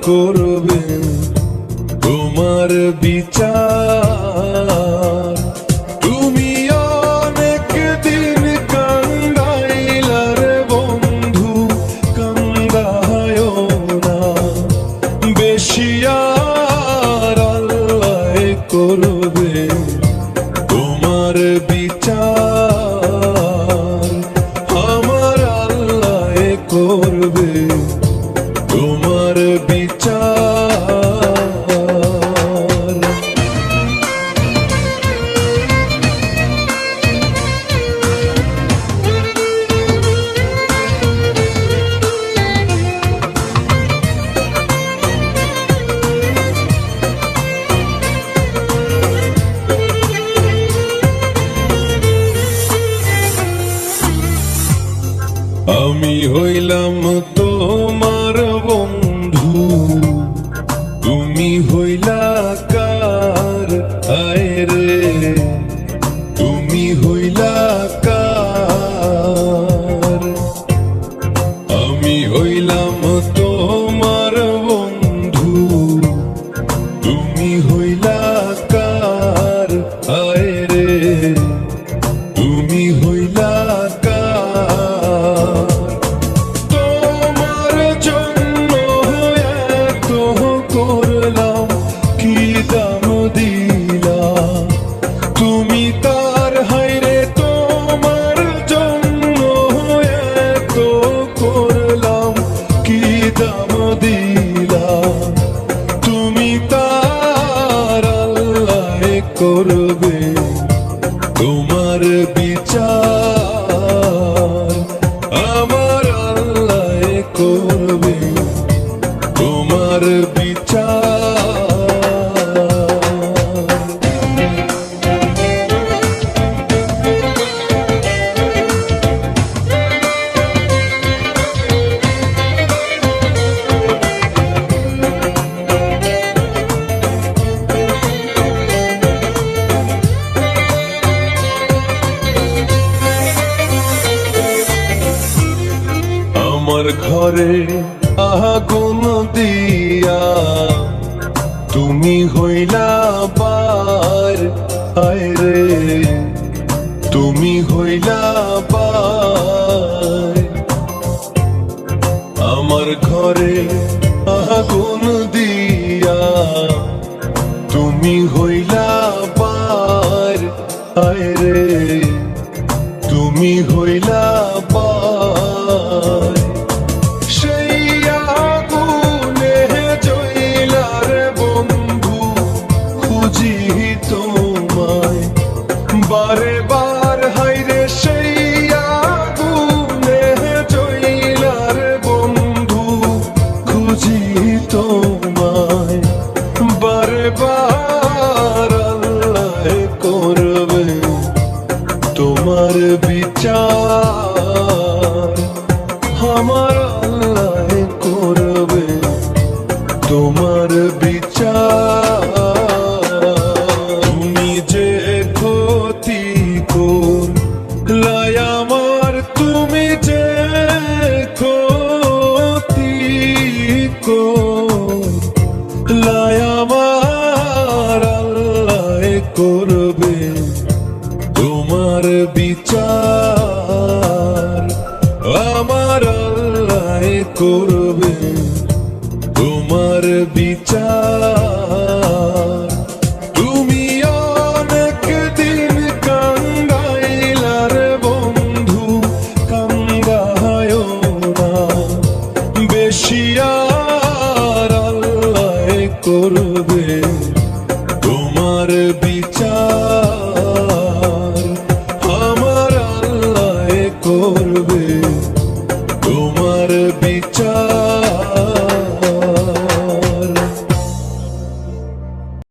করবে তোমার বিচার। তুমি অনেক দিন কান্দাইলার বন্ধু, কান্দায় না বেশি, আর আল্লাহ করবে তোমার বিচার। আমার আল্লাহ করবে তোমার বিচার। আমি হইলাম তোমার বন্ধু, তুমি হইলা কার? আয় রে তুমি হইলা কার? আমি হইলাম তোমার বন্ধু, তুমি হইলা কার? আয় রে তুমি হইলা কার? তোমার জন্য এত করলাম, কি দাম দিলাম তুমি তার? হায়রে তোমার জন্য এত করলাম, কি দাম দিলাম তুমি তার? আল্লাহ করবে তোমার বিচার। আমার আল্লাহ করবে তোমার বিচার। আমার ঘরে আগুন দিয়া তুমি হইলা বার। আয় রে তুমি হইলা বার। আমার ঘরে আগুন দিয়া তুমি হইলা বার। আয় রে তুমি হইলা বার। সেই আগুনে জইলার বন্ধু, খুঁজি তোমায় বারে বার। হায়রে সেই আগুনে জইলার বন্ধু, খুঁজি তোমায় বারে বার। আল্লাহ করবে তোমার বিচার। আমার আল্লাহ করবে তোমার বিচার। তুমি যে ক্ষতি করলাই আমার, তুমি যে ক্ষতি করলাই আমার, আল্লাহ করবে তোমার বিচার। আমার আল্লাহ করবে তোমার বিচার। তুমি অনেক দিন কান্দাইলার বন্ধু, কান্দায় না বেশি, আর আল্লাহ করবে তোমার বিচার। আমার আল্লাহ করবে তোমার বিচার।